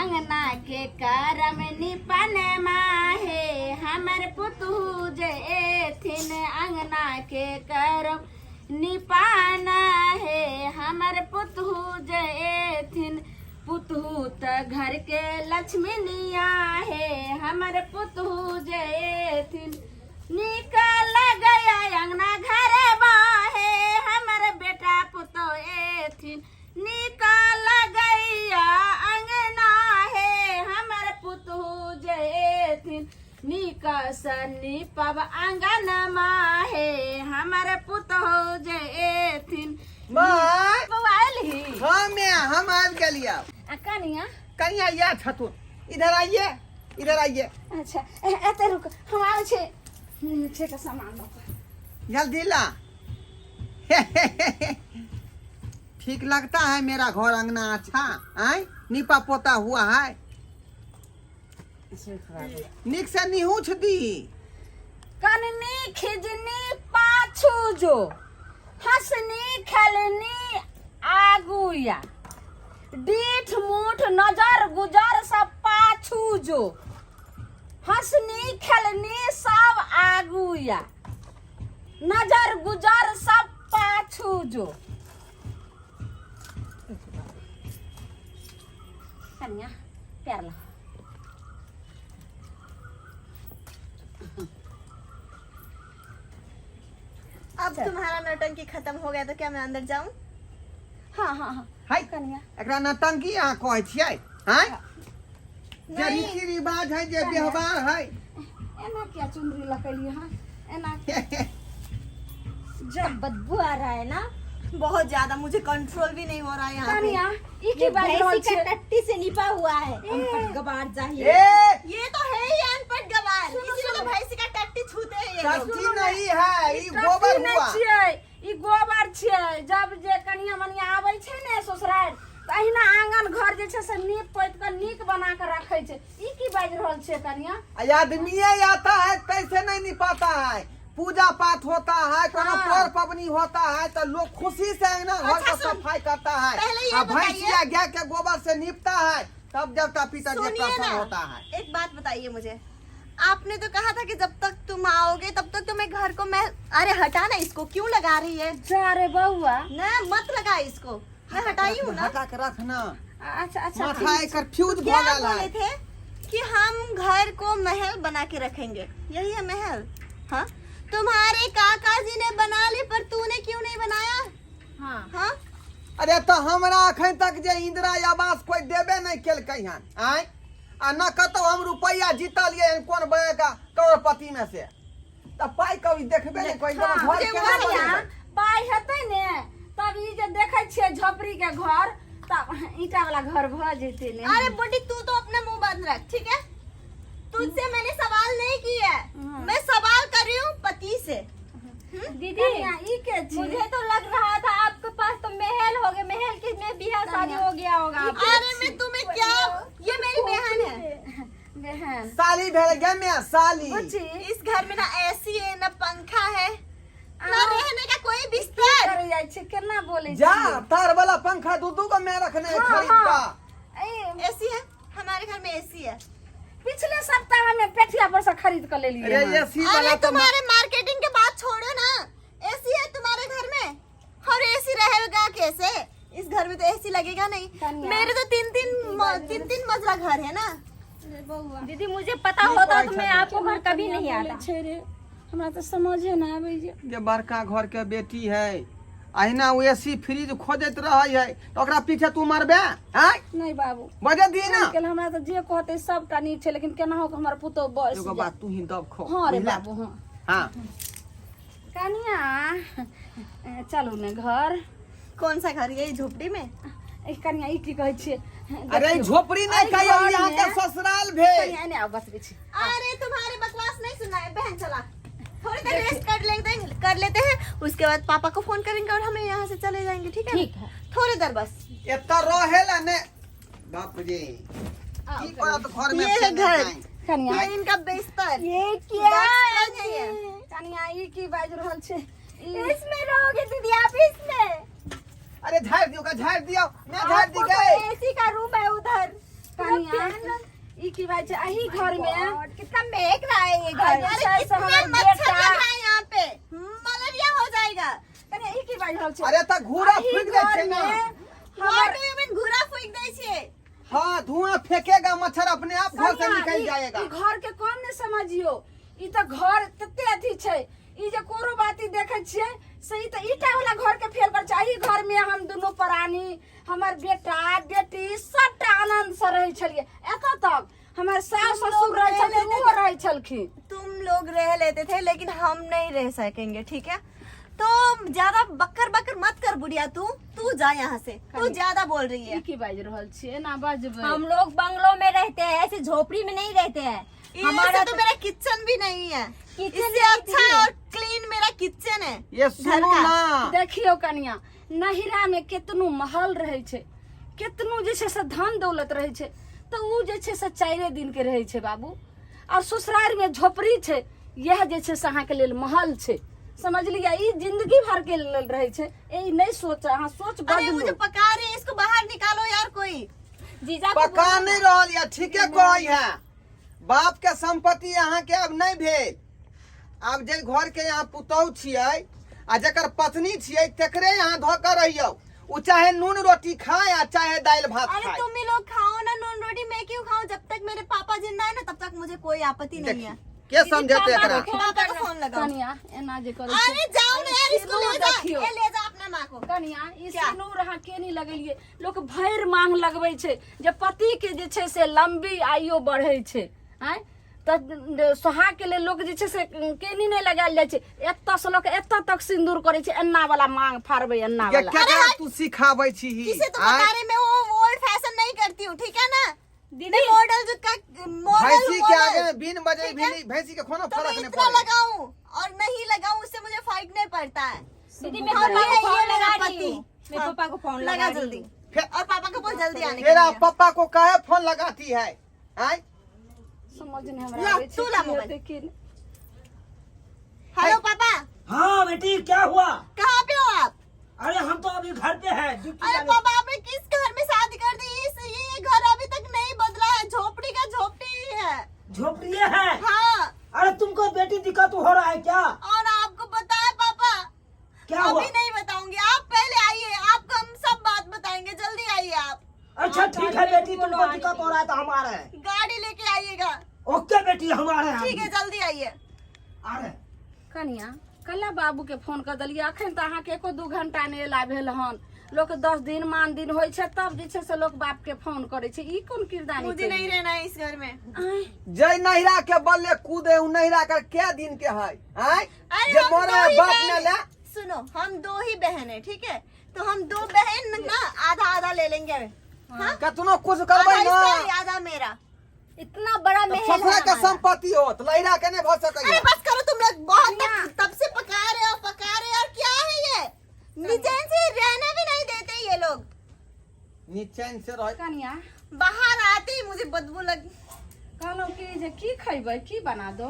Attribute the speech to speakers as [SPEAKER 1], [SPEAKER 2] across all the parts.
[SPEAKER 1] अंगना के करम निपन माहे हमर पुतहु जे एथिन अंगना के करम निपान है हमर पुतहु जे एथिन पुतहु त घर के लक्ष्मीनिया है हमर पुतहु जे एथिन निकल गया अंगना घर बाहे हमर बेटा पुतो एथिन निकल गया अंगना है हमर पुतहु जे एथिन निकस निपब अंगन माहे हमर पुतहु जे एथिन
[SPEAKER 2] माय
[SPEAKER 1] मोबाइल ही
[SPEAKER 2] हम आ गलिया
[SPEAKER 1] कनिया
[SPEAKER 2] कनिया या छतु इधर आइए
[SPEAKER 1] अच्छा एते रुक हम आवे छे नीचे का सामान लो
[SPEAKER 2] जल्दी ला ठीक लगता है मेरा घर अंगना अच्छा आय निपा पोता हुआ है निक से निहुछ दी
[SPEAKER 1] कननी खिजनी पाछू जो हंसनी खेलनी आगुया डीठ मूठ नजर गुजर सब पाछू जो हंसनी खेलनी सब आगुया नजर गुजर सब पाछू जो कन्या प्यार ला
[SPEAKER 3] अब तुम्हारा नौटंकी खत्म हो गया तो क्या मैं अंदर जाऊं?
[SPEAKER 1] हाँ हाँ हाँ
[SPEAKER 2] हाय
[SPEAKER 1] कन्या
[SPEAKER 2] एकरा नौटंकी यहाँ कहै छियै हाय जे
[SPEAKER 3] नहीं।
[SPEAKER 2] रीति रिवाज है जे व्यवहार है
[SPEAKER 1] एना क्या चुंदरी लकड़ी हाँ एना
[SPEAKER 3] जब बदबू आ रहा है ना बहुत ज्यादा, मुझे कंट्रोल भी नहीं हो रहा है यहाँ पे।
[SPEAKER 1] कन्या ई
[SPEAKER 3] ये
[SPEAKER 1] की बात रहल
[SPEAKER 3] भैंसी
[SPEAKER 1] छे
[SPEAKER 3] का टट्टी से निपा हुआ है अनपढ़ गवार जाहिर।
[SPEAKER 2] ए
[SPEAKER 3] ये तो है ही अनपढ़ गवार, इसीलिए तो भैंसी का टट्टी छूते हैं ये लोग।
[SPEAKER 2] टट्टी नहीं है ई गोबर हुआ
[SPEAKER 1] ई गोबर छियै जब जे कनिया मनिया आबै छै ने ससुराल तहिना आंगन घर जे छै से नीप पोत के नीक बना के रखै छै ई की बाज रहल छै कनिया
[SPEAKER 2] आदमी आता है कैसे नहीं निपाता है पूजा पाठ होता है कोनो
[SPEAKER 1] हाँ।
[SPEAKER 2] पर्व पबनी होता है तो लोग खुशी से अंगना घर
[SPEAKER 3] अच्छा
[SPEAKER 2] का
[SPEAKER 3] सुन,
[SPEAKER 2] सफाई करता है
[SPEAKER 3] पहले ये
[SPEAKER 2] और भैंस
[SPEAKER 3] बताइए।
[SPEAKER 2] या गाय के गोबर से निपता है तब देवता पितर जी
[SPEAKER 3] सुनिए
[SPEAKER 2] प्रसन्न
[SPEAKER 3] ना,
[SPEAKER 2] होता है।
[SPEAKER 3] एक बात बताइए मुझे, आपने तो कहा था कि जब तक तुम आओगे तब तक तो मैं घर को मैं अरे हटा ना इसको, क्यों लगा रही है
[SPEAKER 1] जा रे बउआ
[SPEAKER 3] ना, मत लगा इसको, मैं हटाई हूँ ना।
[SPEAKER 2] हटा के रखना
[SPEAKER 1] अच्छा अच्छा
[SPEAKER 2] माथा एकर फ्यूज
[SPEAKER 3] क्या
[SPEAKER 2] भगल
[SPEAKER 3] बोले
[SPEAKER 2] है
[SPEAKER 3] थे कि हम घर को महल बना के रखेंगे, यही है महल। हाँ तुम्हारे काका जी ने बना ली पर तूने क्यों नहीं बनाया?
[SPEAKER 1] हाँ
[SPEAKER 3] हाँ
[SPEAKER 2] अरे तो हमरा अखन तक जे इंदिरा आवास कोई देबे नहीं केलकै हन आय आ न कतो हम रुपया जीतलिए कोन बएगा करोड़पति में से त पाई कभी देखबे नहीं कोई
[SPEAKER 1] हाँ,
[SPEAKER 2] घर
[SPEAKER 1] मुझे
[SPEAKER 2] केना
[SPEAKER 1] कनिया
[SPEAKER 2] बनेबै?
[SPEAKER 1] पाइ हेतै ने तब ई जे देखै छियै झोपड़ी के घर तब ईटा वाला घर भ जेतै ने
[SPEAKER 3] अरे बुढ़ी तू तो अपना मुंह बंद रख, ठीक है? तुझसे मैंने सवाल नहीं किया है, मैं सवाल कर रही हूँ पति से।
[SPEAKER 1] दीदी ई के छी
[SPEAKER 3] मुझे तो लग रहा था आपके पास तो महल हो गए, महल के में बियाह शादी हो गया होगा। अरे मैं तुम्हें क्या, ये मेरी बहन है।
[SPEAKER 1] बहन
[SPEAKER 2] साली भेल गे मैं साली
[SPEAKER 1] बुच्ची
[SPEAKER 3] इस घर में ना एसी है ना पंखा है ना रहने का कोई बिस्तर।
[SPEAKER 1] कर जाय छै केना बोलै
[SPEAKER 2] जा
[SPEAKER 1] छी
[SPEAKER 2] तार वाला पंखा दू को मैं रखने है
[SPEAKER 1] हाँ,
[SPEAKER 2] खरीद का
[SPEAKER 1] ए
[SPEAKER 3] एसी है, हमारे घर में एसी है।
[SPEAKER 1] पिछले सप्ताह में पेठिया पर से खरीद कर ले लिए
[SPEAKER 2] अरे ये सी वाला
[SPEAKER 3] अरे
[SPEAKER 2] तो
[SPEAKER 3] तुम्हारे मार्केटिंग के बात छोड़ो ना, एसी है तुम्हारे घर में और एसी रहेगा कैसे? इस घर में तो एसी लगेगा नहीं।
[SPEAKER 1] कन्या।
[SPEAKER 3] मेरे तो तीन तीन मंजिला घर है ना।
[SPEAKER 4] दीदी मुझे पता होता तो मैं आपको घर कभी नहीं आता।
[SPEAKER 1] छै रे हमरा तो समझे ना आबै जे
[SPEAKER 2] ये बड़का घर के बेटी है अहिना वो एसी फ्रिज खोजत रहे है तो ओकरा पीछे तू मरबे हैं
[SPEAKER 1] नहीं बाबू
[SPEAKER 2] बजे दी ना
[SPEAKER 1] केल हमरा तो जे कहते सबटा नीक छै लेकिन केना हो के हमर पुतो बस
[SPEAKER 2] एगो बात तू ही दब खो
[SPEAKER 1] हाँ रे
[SPEAKER 2] बुझला?
[SPEAKER 1] बाबू हाँ
[SPEAKER 2] हाँ
[SPEAKER 1] कनिया चलू ने घर
[SPEAKER 3] कौन सा घर, यही झोपड़ी में?
[SPEAKER 1] ए कनिया ई की कहै छियै
[SPEAKER 2] अरे झोपड़ी नहीं
[SPEAKER 1] अरे
[SPEAKER 2] कहियो
[SPEAKER 1] घर
[SPEAKER 2] यहाँ
[SPEAKER 1] में-
[SPEAKER 2] के ससुराल भेल
[SPEAKER 1] कनिया ने आब बतबै छी
[SPEAKER 3] अरे तुम्हारे बकवास नहीं सुनना है, बहन चला थोड़ी देर रेस्ट कर लेते हैं, उसके बाद पापा को फोन करेंगे और हमें यहाँ से चले जाएंगे, ठीक है?
[SPEAKER 1] ठीक है
[SPEAKER 3] थोड़ी देर बस।
[SPEAKER 2] एता रहेला ने बाप रे की करत घर में
[SPEAKER 3] ये है
[SPEAKER 2] से नहीं
[SPEAKER 3] घर।
[SPEAKER 2] जाएं।
[SPEAKER 1] कनिया
[SPEAKER 3] ये इनका बिस्तर।
[SPEAKER 1] ये क्या
[SPEAKER 3] बस है ये।
[SPEAKER 1] कनिया ई की बाज रहल छै
[SPEAKER 3] इसमें रहोगे दीदी आप, इसमें?
[SPEAKER 2] अरे झाड़ दियो का झाड़ दियो मैं झाड़ दी गए
[SPEAKER 3] एसी का रूम है उधर।
[SPEAKER 1] कनिया बहन ई की बात है अही घर में
[SPEAKER 3] कितना महक रहा है ये घर।
[SPEAKER 1] अरे
[SPEAKER 3] अरे
[SPEAKER 1] कितना
[SPEAKER 3] कितना
[SPEAKER 1] मच्छर
[SPEAKER 3] मच्छर
[SPEAKER 1] लग
[SPEAKER 3] लग रहा है यहाँ पे, मलेरिया हो जाएगा।
[SPEAKER 1] अरे ई की बात है
[SPEAKER 2] अरे त घूरा
[SPEAKER 1] अही
[SPEAKER 2] फूक दे
[SPEAKER 1] घर
[SPEAKER 2] छै ना।
[SPEAKER 1] में
[SPEAKER 3] What do you mean घूरा फूक दै छियै?
[SPEAKER 2] हाँ, धुआं फेंकेगा, मच्छर अपने आप घर से निकल जाएगा।
[SPEAKER 1] ई घर के कौन ने समझियो, ई तो घर तते अथी छै। ई जे कोनो बाती देखे छियै सही तो ईटा वाला घर के फेल कर चाही। घर में हम दोनों प्राणी, हमर बेटा बेटी सबटा आनंद से रहे छलिए। एतऽ तक हमर सास ससुर रहे छथिन, वो रहे छलखिन।
[SPEAKER 3] तुम लोग रह लेते थे लेकिन हम नहीं रह सकेंगे, ठीक है? तो ज्यादा बकर बकर मत कर बुढ़िया। तू जा यहाँ से, तू ज्यादा बोल रही है।
[SPEAKER 1] ई की बाज रहल छियै ना बाजबै।
[SPEAKER 4] हम लोग बंगलों में रहते हैं, ऐसे झोपड़ी में नहीं रहते हैं।
[SPEAKER 3] हमारा तो मेरा किचन भी नहीं है,
[SPEAKER 4] किचन
[SPEAKER 3] इससे
[SPEAKER 4] नहीं
[SPEAKER 3] अच्छा
[SPEAKER 4] है।
[SPEAKER 3] और क्लीन मेरा किचन है।
[SPEAKER 2] ये सुनो ना,
[SPEAKER 1] देखियो कनिया, नहिरा में कितनो महल रहे छै, कितनो जे छै से धन दौलत रहे छै, तो उ जे छै से 4 दिन के रहे छै बाबू। और ससुराल में झोपड़ी छै, यह जे छै से अहाँ के लेल महल छै। समझ लिया, ई जिंदगी भर के लेल रहे छै। ए नहीं सोच, अहाँ सोच
[SPEAKER 3] अरे मुझे
[SPEAKER 1] बदलू।
[SPEAKER 3] पका रहे हैं, इसको बाहर निकालो यार कोई।
[SPEAKER 4] जीजा को
[SPEAKER 2] पका
[SPEAKER 4] बोलो
[SPEAKER 2] नहीं
[SPEAKER 4] ना।
[SPEAKER 2] रहल या ठीके कहै है। बाप के संपत्ति अहाँ के अब नहीं भेल। अब जे घर के यहाँ पुतौह छियै आ जकर पत्नी छियै तकरे यहाँ धो कर रहियो। उ चाहे नून रोटी खाए आ चाहे दाल भात
[SPEAKER 3] अरे
[SPEAKER 2] खाए।
[SPEAKER 3] तुम ही लोग खाओ ना नून रोटी, मैं क्यों खाऊं? जब तक मेरे पापा जिंदा है ना तब तक मुझे कोई आपत्ति नहीं है।
[SPEAKER 2] के समझते एकरा?
[SPEAKER 3] पापा को फोन लगाओ।
[SPEAKER 1] कनिया एना जे करे
[SPEAKER 3] अरे जाओ ना यार, इसको ले जा,
[SPEAKER 1] देखियो।
[SPEAKER 3] ये ले जा अपना माँ को।
[SPEAKER 1] कनिया ई
[SPEAKER 3] क्या?
[SPEAKER 1] सिनूर अहाँ के नहीं लगेलिए। लोग भैर मांग लगबै छै जे पति के जे छै से लंबी आयु बढ़े छै। आय त सोहा के लिए लोग जे छै से केनी नहीं लगायल जाय छै। एतऽ से लोग एतऽ तक सिंदूर करे छै, एन्ना वाला मांग फाड़बै, एन्ना
[SPEAKER 2] के
[SPEAKER 1] वाला।
[SPEAKER 2] केकरा तू सिखाबै छी ही?
[SPEAKER 3] किसे तो बता रहे, मैं वो ओल्ड फैशन नहीं करती हूँ, ठीक है ना? दीदी मॉडल जो का
[SPEAKER 2] भैंसी के आगे
[SPEAKER 3] मॉडल
[SPEAKER 2] बिन बजे
[SPEAKER 3] ठीक है?
[SPEAKER 2] भी भैंसी के कोनो
[SPEAKER 3] तो
[SPEAKER 2] फर्क
[SPEAKER 3] मैं
[SPEAKER 2] नहीं
[SPEAKER 3] इतना
[SPEAKER 2] पड़े।
[SPEAKER 3] लगाऊं और नहीं लगाऊं उससे मुझे फर्क नहीं पड़ता है।
[SPEAKER 4] दीदी मैं
[SPEAKER 3] हाँ,
[SPEAKER 4] पापा
[SPEAKER 3] ये
[SPEAKER 4] को फोन
[SPEAKER 3] मेरा
[SPEAKER 4] लगा रही
[SPEAKER 3] पति।
[SPEAKER 4] हूँ। मैं
[SPEAKER 3] हाँ,
[SPEAKER 4] पापा को फोन
[SPEAKER 3] लगा
[SPEAKER 4] लगा रही
[SPEAKER 3] जल्दी।
[SPEAKER 4] हूँ।
[SPEAKER 2] फिर-
[SPEAKER 3] और पापा को बोल जल्दी आने के
[SPEAKER 2] तेरा
[SPEAKER 3] लिए।
[SPEAKER 2] पापा को काहे फोन लगाती है? आय
[SPEAKER 1] समझ नहीं
[SPEAKER 3] ला,
[SPEAKER 1] हमरा आबै छै
[SPEAKER 3] तू ला
[SPEAKER 1] कि
[SPEAKER 3] मोबाइल।
[SPEAKER 1] लेकिन
[SPEAKER 3] हेलो पापा,
[SPEAKER 5] हाँ बेटी क्या हुआ?
[SPEAKER 3] कहाँ पे हो आप?
[SPEAKER 5] अरे हम तो अभी घर पे हैं ड्यूटी
[SPEAKER 3] अरे
[SPEAKER 5] जाने-
[SPEAKER 3] पापा आपने किस घर में शादी कर दी? ये घर अभी तक नहीं बदला है, झोपड़ी का झोपड़ी ही है।
[SPEAKER 5] झोपड़ी है।
[SPEAKER 3] हाँ,
[SPEAKER 5] अरे तुमको बेटी दिक्कत हो रहा है क्या?
[SPEAKER 3] और आपको पता है पापा?
[SPEAKER 5] क्या हुआ?
[SPEAKER 3] अभी नहीं बताऊंगी, आप पहले आइए, आपको हम सब बात बताएंगे। जल्दी आइए आप,
[SPEAKER 5] अच्छा ठीक है बेटी, तुमको दिक्कत हो रहा है तो हम आ रहे हैं।
[SPEAKER 3] गाड़ी लेके आइएगा।
[SPEAKER 5] ओके बेटी हम आ रहे हैं।
[SPEAKER 3] ठीक है, जल्दी आइए।
[SPEAKER 5] आ रहे हैं।
[SPEAKER 1] कनिया कल्ला बाबू के फोन कर दिलिए। अखन तो अहाँ के एको 2 घंटा नहीं एला भेल हन। लोग 10 दिन मान दिन होइ छै तब जे छै से लोग बाप के फोन करे छै। ई कोन किरदानी
[SPEAKER 3] मुझे नहीं रहना है इस घर में।
[SPEAKER 2] जय नहिरा के बल्ले कूदे उ नहिरा कर क्या दिन के है? आय
[SPEAKER 3] अरे
[SPEAKER 2] जे
[SPEAKER 3] हम
[SPEAKER 2] मोरे
[SPEAKER 3] दो ही
[SPEAKER 2] बाप
[SPEAKER 3] बहन
[SPEAKER 2] ने
[SPEAKER 3] हैं।
[SPEAKER 2] ले।
[SPEAKER 3] सुनो, हम 2 ही बहन है, ठीक है? तो हम 2 बहन ना आधा आधा ले लेंगे। हाँ?
[SPEAKER 2] कतनो कुछ
[SPEAKER 3] आधा
[SPEAKER 2] करबै ना
[SPEAKER 3] इसका, आधा मेरा।
[SPEAKER 4] इतना बड़ा
[SPEAKER 2] तो
[SPEAKER 4] महल है
[SPEAKER 2] ससुरा के
[SPEAKER 4] हमारा।
[SPEAKER 2] संपत्ति होत लहिरा के नहीं भ
[SPEAKER 3] अरे
[SPEAKER 2] सकैया।
[SPEAKER 3] बस करो तुम लोग, बहुत तब से पका रहे हो और क्या है ये? निचैन से रहने भी नहीं देते ये लोग।
[SPEAKER 2] नीचैन से रह।
[SPEAKER 1] कनिया
[SPEAKER 3] बाहर आते ही मुझे बदबू लग।
[SPEAKER 1] कहलो कि जे की खैबै, की बना दो?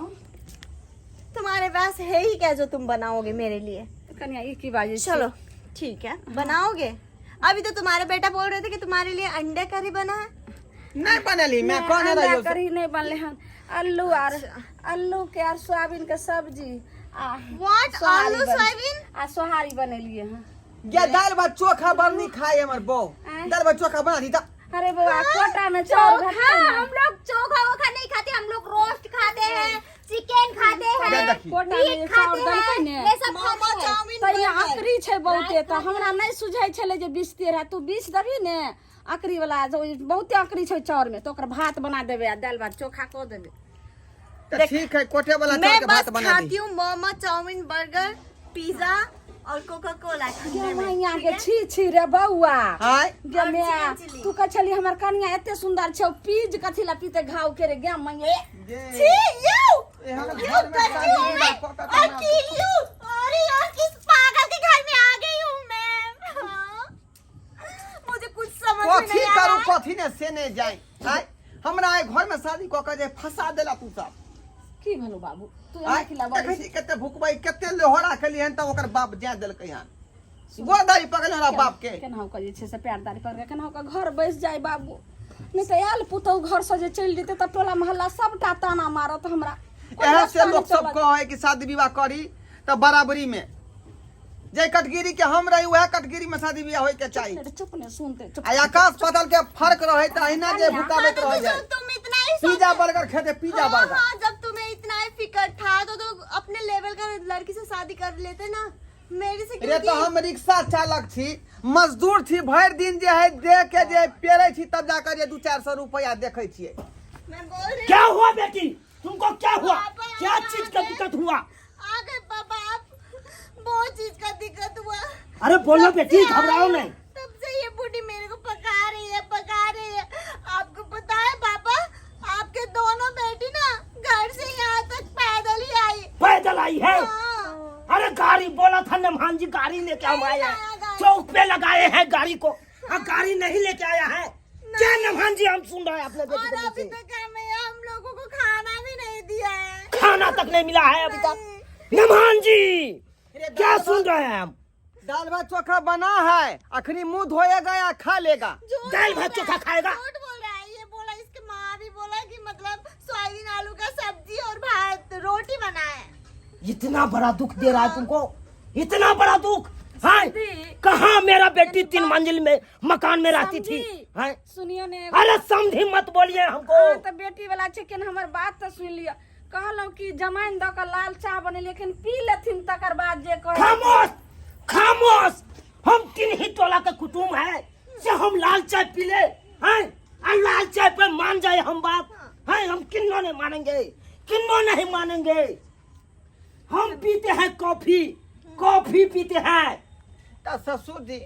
[SPEAKER 3] तुम्हारे पास है ही क्या जो तुम बनाओगे मेरे लिए?
[SPEAKER 1] कनिया ई की बाजे छै?
[SPEAKER 3] चलो ठीक है, बनाओगे। अभी तो तुम्हारे बेटा बोल रहे थे कि तुम्हारे लिए अंडे करी बना है।
[SPEAKER 2] नहीं बनेली, मैं कहने
[SPEAKER 1] अंडा
[SPEAKER 2] रहियो।
[SPEAKER 1] करी नहीं बनले हन। आलू के और सोयाबीन के सब्जी आ
[SPEAKER 3] What?
[SPEAKER 1] सोहारी
[SPEAKER 3] आलू
[SPEAKER 1] बन-
[SPEAKER 3] सोयाबीन?
[SPEAKER 1] आ सोहारी बनेलिए हन।
[SPEAKER 2] ये दाल भात चोखा बनी खाए हमर बहू।
[SPEAKER 1] आय।
[SPEAKER 2] दाल भात चोखा बना दी त
[SPEAKER 1] अरे बाबा कोटा में चावल
[SPEAKER 4] चोखा
[SPEAKER 1] घटता है।
[SPEAKER 4] हम लोग चोखा वोखा नहीं खाते, हम लोग रोस्ट खाते हैं, चिकन खाते
[SPEAKER 2] ये
[SPEAKER 4] हैं,
[SPEAKER 2] देखी।
[SPEAKER 1] कोटा में
[SPEAKER 4] मीट
[SPEAKER 1] चावल
[SPEAKER 4] खाते
[SPEAKER 1] बनतै
[SPEAKER 4] हैं,
[SPEAKER 1] ने।
[SPEAKER 4] ये सब
[SPEAKER 3] मोमो
[SPEAKER 4] खाते हैं।
[SPEAKER 3] चाउमीन
[SPEAKER 1] तो ये
[SPEAKER 3] बर्गर।
[SPEAKER 1] आकरी छै बहुते, तो हमरा नहीं सुझाई छले जे बीसते रह। तू बीस दबी ने आकरी वाला जो बहुते आकरी छै चाउर में, तो ओकर भात बना देबे आ दाल भात चोखा को देबे।
[SPEAKER 2] त ठीक है, कोठे वाला
[SPEAKER 3] मैं
[SPEAKER 2] चावल के
[SPEAKER 3] बस
[SPEAKER 2] भात बना दी।
[SPEAKER 3] खाती हूँ मोमो चाउमीन बर्गर पिज्जा और कोका कोला।
[SPEAKER 1] गे मैया के छी छी रे बौआ।
[SPEAKER 2] आय
[SPEAKER 1] गे
[SPEAKER 3] और
[SPEAKER 1] मैया
[SPEAKER 3] चिकन चिली।
[SPEAKER 1] तू कह छली हमर कनिया एते सुंदर छौ, पीज कथी ला पीते घाव के रे गे मैया।
[SPEAKER 3] छी यू
[SPEAKER 2] हम
[SPEAKER 3] यू
[SPEAKER 2] घर में
[SPEAKER 3] करती हूँ मैं।
[SPEAKER 2] कोका
[SPEAKER 3] और
[SPEAKER 2] बना
[SPEAKER 3] की यू, अरे यार किस पागल के घर में आ गई हूँ मैं। हाँ? मुझे कुछ समझ में
[SPEAKER 2] कथी
[SPEAKER 3] नहीं आ
[SPEAKER 2] करू
[SPEAKER 3] रहा है।
[SPEAKER 2] कथी ने से नहीं जाए। आय हमरा आय घर में शादी क के जे फंसा देला तू सब।
[SPEAKER 1] की भलो बाबू तू
[SPEAKER 2] आय
[SPEAKER 1] एना खिलाबा।
[SPEAKER 2] देखै छी कते भुकबै, कते लोहरा खेली हन त ओकर बाप जे देलकै हन। गोदारी पकड़ हमरा बाप के।
[SPEAKER 1] केनाहु के जे छै से पैरदारी पकड़ के केनाहु के घर बैस जाय बाबू। नहीं तो आयल पुतौ घर से जे चल जेते तो टोला मोहल्ला सबटा ताना मारत हमरा। कोई
[SPEAKER 2] एहे
[SPEAKER 1] रास्ता
[SPEAKER 2] से
[SPEAKER 1] नहीं
[SPEAKER 2] लोग सब
[SPEAKER 1] चलत।
[SPEAKER 2] कहे कि शादी विवाह करी तो बराबरी में जे कटगिरी के हम रही वह कटगिरी में शादी विवाह होय के चाहिए।
[SPEAKER 1] चुप ने सुनते चुप।
[SPEAKER 2] आ आकाश पाताल के फर्क रहे त अहिना जे
[SPEAKER 3] हाँ,
[SPEAKER 2] भुकावत
[SPEAKER 3] तो
[SPEAKER 2] रह जाए।
[SPEAKER 3] तुम इतना ही
[SPEAKER 2] पिज्जा बर्गर खेते पिज्जा
[SPEAKER 3] हाँ,
[SPEAKER 2] बर्गर।
[SPEAKER 3] हाँ, जब तुम्हें इतना ही फिक्र था तो अपने लेवल का लड़की से शादी कर लेते ना, मेरे से
[SPEAKER 2] रे
[SPEAKER 3] क्यों
[SPEAKER 2] तो हम रिक्शा चालक थी, मजदूर थी, भर दिन जे है दे के जे पेरे छी तब जाकर जे 200-400 रुपया देखे छिए।
[SPEAKER 3] मैं बोल रही
[SPEAKER 5] क्या हुआ बेटी, तुमको क्या हुआ,
[SPEAKER 3] पापा,
[SPEAKER 5] क्या चीज का दिक्कत हुआ?
[SPEAKER 3] आ गए पापा, आप बहुत चीज का दिक्कत हुआ।
[SPEAKER 5] अरे बोलो
[SPEAKER 3] तब
[SPEAKER 5] बेटी,
[SPEAKER 3] से
[SPEAKER 5] घबराओ
[SPEAKER 3] आई-
[SPEAKER 5] नहीं।
[SPEAKER 3] तब से ये बूढ़ी मेरे को पका रही है। आपको पता है पापा, आपके दोनों बेटी ना घर से यहाँ तक पैदल ही आई।
[SPEAKER 5] पैदल आई है?
[SPEAKER 3] हाँ।
[SPEAKER 5] अरे गाड़ी बोला था नमहान जी, गाड़ी लेके हम आए हैं,
[SPEAKER 3] नहीं लाया
[SPEAKER 5] चौक पे लगाए हैं गाड़ी को, गाड़ी नहीं लेके आया है। क्या नमहान जी, हम सुन रहे हैं अपने बेटी
[SPEAKER 3] और
[SPEAKER 5] को
[SPEAKER 3] अभी
[SPEAKER 5] मुझसे।
[SPEAKER 3] तक हमें हम लोगों को खाना भी नहीं दिया है।
[SPEAKER 5] खाना तक नहीं मिला है अभी तक। नमहान जी क्या सुन रहे हैं हम?
[SPEAKER 2] दाल भात चोखा बना है, अखनी मुंह धोएगा या खा लेगा।
[SPEAKER 3] झूठ
[SPEAKER 5] दाल
[SPEAKER 3] बोल
[SPEAKER 5] भात
[SPEAKER 3] रहा है,
[SPEAKER 5] चोखा खाएगा?
[SPEAKER 3] झूठ बोल रहा है। ये बोला, इसके माँ भी बोला कि मतलब सोयाबीन आलू का सब्जी और भात रोटी बना है।
[SPEAKER 5] इतना बड़ा दुख दे रहा है तुमको, इतना बड़ा दुख? हाँ,
[SPEAKER 1] समझी?
[SPEAKER 5] कहाँ मेरा बेटी 3 मंजिल में मकान में रहती थी?
[SPEAKER 1] समझी?
[SPEAKER 5] हाँ?
[SPEAKER 1] सुनियो ने
[SPEAKER 5] अरे समझी मत बोलिए हमको।
[SPEAKER 1] हाँ, तो बेटी वाला चिकन हमार बात तो सुन लिया। कहलौं कि जमाइन द के लाल चाह बने लेकिन पी लेथिन तकर बाद जे कहे।
[SPEAKER 5] खामोश, खामोश, हम 3 ही टोला के कुटुम है से हम लाल चाय पी ले हैं? और लाल चाय पे मान जाए हम बात हैं? हम किन्नो नहीं मानेंगे, किन्नो नहीं मानेंगे। हम पीते हैं कॉफी, कॉफी पीते हैं।
[SPEAKER 2] तो ससुर जी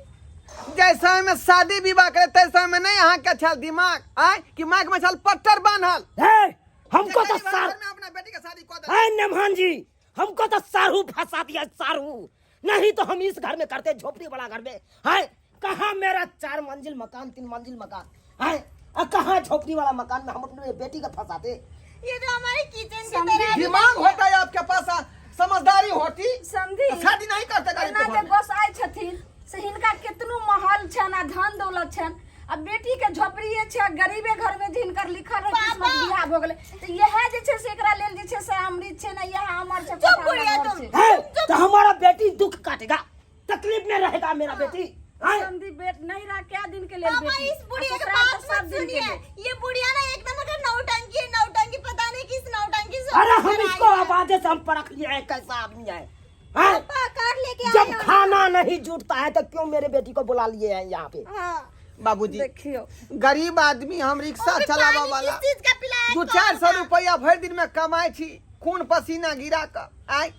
[SPEAKER 2] जैसा में शादी विवाह करे तैसा में नहीं यहाँ के छल दिमाग आय कि माग में छल पट्टर बांधल।
[SPEAKER 5] है, हमको तो
[SPEAKER 2] जे
[SPEAKER 5] सार
[SPEAKER 2] घर में अपना बेटी के शादी कर दे।
[SPEAKER 5] है नमहान जी, हमको तो सारू फंसा दिया, सारू। नहीं तो हम इस घर में करते, झोपड़ी वाला घर में है। कहाँ मेरा 4 मंजिल मकान, 3 मंजिल मकान है, और कहाँ झोपड़ी वाला मकान में हम अपने बेटी को फंसाते।
[SPEAKER 3] ये तो हमारे किचन की
[SPEAKER 1] समझी?
[SPEAKER 3] तरह
[SPEAKER 2] दिमाग होता है आपके पास, समझदारी होती
[SPEAKER 1] समझी?
[SPEAKER 2] तो शादी नहीं करते गाड़ी
[SPEAKER 1] एना
[SPEAKER 2] तो
[SPEAKER 1] जे
[SPEAKER 2] घर में।
[SPEAKER 1] बस आय छथिन से हिनका कितनो महल छन आ धन दौलत छन। अब बेटी के झोपड़िए छै, गरीबे घर में जिनकर लिखल रहे किस्मत बियाह भ गेलै तो यह जे छै से एकरा लेल जे छै से अमृत छै ना, यह अमर छै।
[SPEAKER 3] चुप
[SPEAKER 1] पता
[SPEAKER 3] बुढ़िया
[SPEAKER 1] ना घर
[SPEAKER 3] तुम।
[SPEAKER 1] छै।
[SPEAKER 5] है तो हमारा बेटी दुख काटेगा, तकलीफ में रहेगा मेरा बेटी। हैं?
[SPEAKER 1] समझी? बेट नहीं रहा क्या दिन के लेल
[SPEAKER 3] पापा,
[SPEAKER 1] बेटी।
[SPEAKER 3] इस बुढ़िया
[SPEAKER 1] आ
[SPEAKER 3] की
[SPEAKER 1] ससुराल
[SPEAKER 3] बात
[SPEAKER 1] तो सब
[SPEAKER 3] मत
[SPEAKER 1] दिन के
[SPEAKER 3] सुनिए।
[SPEAKER 1] लेल।
[SPEAKER 3] ये बुढ़िया ना एक नंबर का नौटंकी है, नौटंकी। पता नहीं किस नौटंकी से
[SPEAKER 5] अरे हम
[SPEAKER 3] होकर
[SPEAKER 5] इसको
[SPEAKER 3] आई है।
[SPEAKER 5] आवाज़ से हम परख लिए हैं कैसा आदमी है। हैं?
[SPEAKER 3] पापा, कार लेके आए
[SPEAKER 5] जब
[SPEAKER 3] हो।
[SPEAKER 5] खाना नहीं जुटता है तो क्यों मेरे बेटी को बुला लिए हैं यहाँ पे?
[SPEAKER 3] हाँ।
[SPEAKER 2] बाबूजी
[SPEAKER 1] देखियो
[SPEAKER 2] गरीब आदमी, हम रिक्शा
[SPEAKER 3] और
[SPEAKER 2] चलावा
[SPEAKER 3] पानी
[SPEAKER 2] वाला,
[SPEAKER 3] किस चीज का पिलाया?
[SPEAKER 2] 200-400 रुपया भर दिन में कमाई छी, खून पसीना गिरा कर आय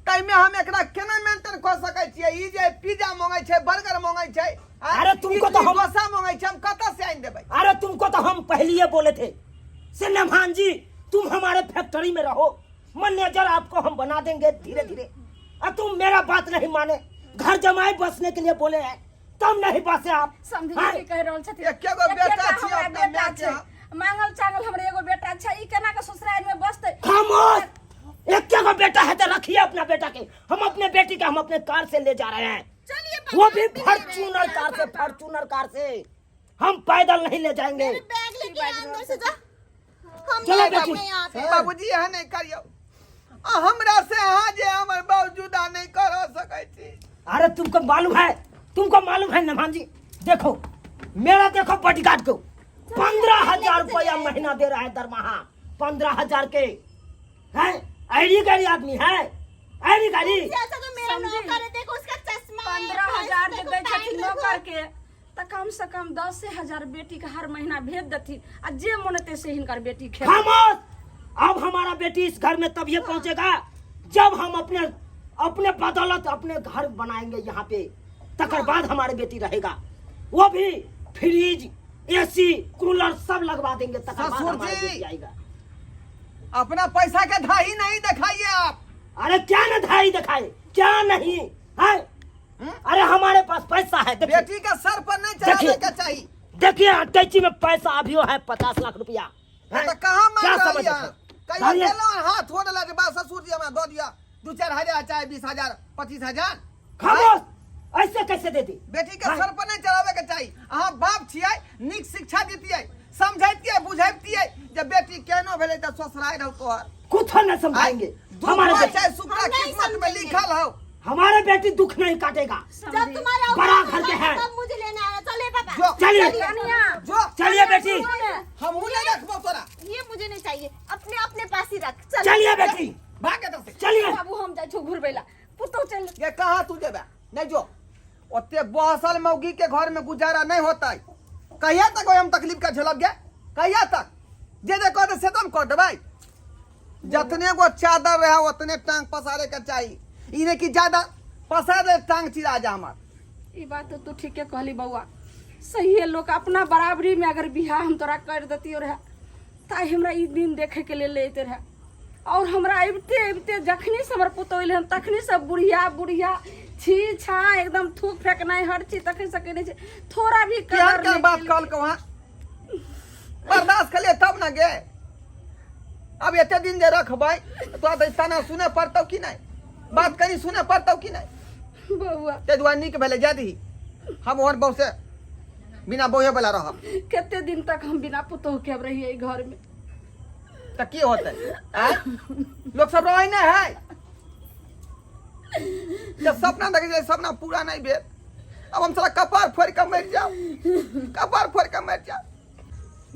[SPEAKER 2] तैमे हम एकरा केना मेंटेन कर सकै छियै? ई जे पिज्जा मांगे छै, बर्गर मांगे छै,
[SPEAKER 5] अरे तुमको तो हम-
[SPEAKER 2] डोसा मांगे छै, हम कतऽ से आइन देबै?
[SPEAKER 5] अरे तुमको तो हम पहले ही बोले थे से नमहान जी तुम हमारे फैक्ट्री में रहो, मैनेजर आपको हम बना देंगे धीरे धीरे। और तुम मेरा बात नहीं माने, घर जमाई बसने के लिए बोले हैं तब नहीं बसे आप।
[SPEAKER 1] समझी
[SPEAKER 5] हैं?
[SPEAKER 1] की कह रहल छथिन।
[SPEAKER 2] एकेगो बेटा
[SPEAKER 1] एकेटा
[SPEAKER 2] छियै,
[SPEAKER 1] हमरा
[SPEAKER 2] अपना
[SPEAKER 1] बेटा
[SPEAKER 2] माय के।
[SPEAKER 1] छै। मांगल चांगल हमरे एगो बेटा छै, ई केना के ससुराल में बसतै?
[SPEAKER 5] खामोश, एक को बेटा है तो रखिए अपना बेटा के। हम अपने बेटी के हम अपने कार से ले जा रहे हैं,
[SPEAKER 3] चलिए पापा,
[SPEAKER 5] वो भी
[SPEAKER 3] हम ले
[SPEAKER 5] फॉर्चूनर
[SPEAKER 3] रहे हैं।
[SPEAKER 5] कार से, फॉर्चूनर कार से। हम पैदल नहीं ले जाएंगे।
[SPEAKER 3] मेरे बैग लेके आए अंदर से जा। हम
[SPEAKER 5] चलो
[SPEAKER 3] नहीं
[SPEAKER 5] बेटी।
[SPEAKER 3] रुकने यहाँ पे।
[SPEAKER 2] बाबूजी यहाँ नहीं करियो, हमरा से यहाँ जे हमर बाबू जुदा नहीं कर सकै छी।
[SPEAKER 5] अरे तुमको मालूम है, तुमको मालूम है नमहान जी, देखो मेरा देखो बॉडीगार्ड को 15,000 रुपया महीना दे रहा है दरमाहा, 15,000 के है। ऐडी गाड़ी आदमी है, ऐडी गाड़ी।
[SPEAKER 3] जैसा तो मेरा
[SPEAKER 1] समझी?
[SPEAKER 3] नौकर है, देखो उसका चश्मा है,
[SPEAKER 1] 15,000 जे
[SPEAKER 3] देखो
[SPEAKER 1] दै
[SPEAKER 3] पैंट
[SPEAKER 1] छथिन
[SPEAKER 3] देखो।
[SPEAKER 1] नौकर के त कम से कम 10,000 बेटी के हर महीना भेज देथिन आ जे मनते से हिनकर बेटी खेल।
[SPEAKER 5] खामोश, अब हमारा बेटी इस घर में तभी पहुंचेगा जब हम अपने अपने बदौलत अपने घर बनाएंगे यहाँ पे, तकर बाद हमारे बेटी रहेगा। वो भी फ्रिज, एसी, कूलर सब लगवा देंगे, तकर बाद
[SPEAKER 2] ससुर
[SPEAKER 5] हमारी
[SPEAKER 2] जी।
[SPEAKER 5] बेटी आएगा।
[SPEAKER 2] अपना पैसा के धाही नहीं दिखाइए आप।
[SPEAKER 5] अरे क्या न धाई दिखाए, क्या नहीं है? अरे हमारे पास पैसा है, देखिए
[SPEAKER 2] बेटी के सर पर नहीं चढ़ावे
[SPEAKER 5] देखिए।
[SPEAKER 2] के चाहिए।
[SPEAKER 5] देखिए अटैची में पैसा अभी है 50 लाख रुपया है।
[SPEAKER 2] तो कहाँ
[SPEAKER 5] क्या
[SPEAKER 2] मांग
[SPEAKER 5] समझ
[SPEAKER 2] लिया?
[SPEAKER 5] रहे हो?
[SPEAKER 2] कहियो
[SPEAKER 5] धारिये।
[SPEAKER 2] गेलो हाथ छोड़ देला के बाद ससुर जी हमरा दो दिया 2-4 हजार चाहे 20,000 25,000।
[SPEAKER 5] खामोश, ऐसे कैसे दे दी?
[SPEAKER 2] बेटी के
[SPEAKER 5] हाँ।
[SPEAKER 2] सर पर नहीं चढ़ावे के चाहिए। अहाँ बाप छियै, नीक शिक्षा देतियै समझैतिए बुझैतिए जे बेटी केनो भेलै त ससुराल रह तोहर
[SPEAKER 5] कुछ न समझाएंगे
[SPEAKER 2] हमारे
[SPEAKER 5] हमारे
[SPEAKER 2] चाहे सुपरा किस्मत में लिखल हो।
[SPEAKER 5] हमारे बेटी दुख नहीं काटेगा।
[SPEAKER 3] जब तुम्हारा
[SPEAKER 5] बड़ा
[SPEAKER 3] औकात
[SPEAKER 5] घर के
[SPEAKER 3] होगा,
[SPEAKER 5] हैं।
[SPEAKER 3] तब मुझे लेने आना। चले पापा
[SPEAKER 2] जो
[SPEAKER 5] चलिए
[SPEAKER 2] जो
[SPEAKER 5] चलिए बेटी
[SPEAKER 2] हम नहीं रखबो तोरा।
[SPEAKER 3] ये मुझे नहीं चाहिए, अपने अपने पास ही रख। चल
[SPEAKER 5] चलिए बेटी
[SPEAKER 2] भागे दस
[SPEAKER 5] चलिए।
[SPEAKER 1] बाबू हम जाइ छौ घुरबैला पुतो चल
[SPEAKER 2] ये कहाँ तू जेबे नहीं जो ओते बहसल मौगी के घर में गुजारा नहीं होता। कहिया तक हम तकलीफ का झेलब गे? कहिया तक जे कह दे से तुम कर देबै। जतने गो चादर रहे उतने टांग पसारे के चाहिए। इने की ज्यादा पसार दे टांग चिरा जा हमार।
[SPEAKER 1] ई बात तो तू ठीके कहली बउआ। सही है, लोग अपना बराबरी में अगर बियाह हम तोरा कर देती रहे ताई हमरा ई दिन देखे के लिए लेते रहे। और हमरा अबते अबते जखनी से हमर पुतौल हम तखनी से बुढ़िया बुढ़िया छी छा एकदम थूक फेंकनाई हर चीज तखनी से कहने छे। थोड़ा भी
[SPEAKER 2] क्या
[SPEAKER 1] कदर
[SPEAKER 2] क्या
[SPEAKER 1] नहीं
[SPEAKER 2] बात
[SPEAKER 1] केली।
[SPEAKER 2] कल को वहां बर्दाश्त कर ले तब ना गे। अब एते दिन जे रखबै तो तना सुने पड़तौ कि नहीं? बात करी सुने पड़तौ कि नहीं?
[SPEAKER 1] बउआ
[SPEAKER 2] ते दुआ निक भेले जा दी हम और बहु से बिना बहुए वाला रहब
[SPEAKER 1] कितने दिन तक हम बिना पुतोह के अब रहिए घर में।
[SPEAKER 2] त की होतै? लोग सब रहे नहीं है। जब सपना देखे सपना पूरा नहीं भेल अब हम साला कपार फोड़ के मर जाओ। कपार फोड़ के मर जाओ।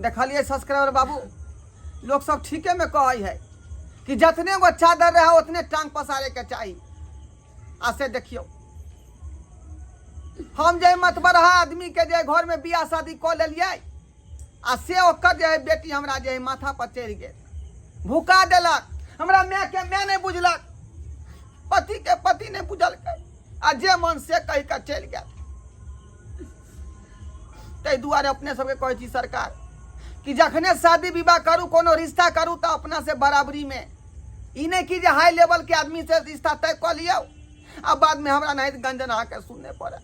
[SPEAKER 2] देखलिए सब्सक्राइबर बाबू लोग सब ठीके में कहै है कि जतने गो चादर रहे उतने टांग पसारे के चाहिए। आ से देखियो हम जे मतबरहा आदमी के जे घर में बियाह शादी क लेलिए आ से ओकर जे बेटी हमरा जे माथा पर चढ़ गेल भूका देलक। हमरा माय के माय नहीं बुझलक, पति के पति नहीं बुझलकै आ जे मन से कह के चल गेल। ताहि दुआरे अपने सबके कहै छी सरकार कि जखने शादी विवाह करू कोनो रिश्ता करू तो अपना से बराबरी में ई नहीं कि जे हाई लेवल के आदमी से रिश्ता तय कर लियो अब बाद में हमरा नहीं गंजना के सुनने पड़े।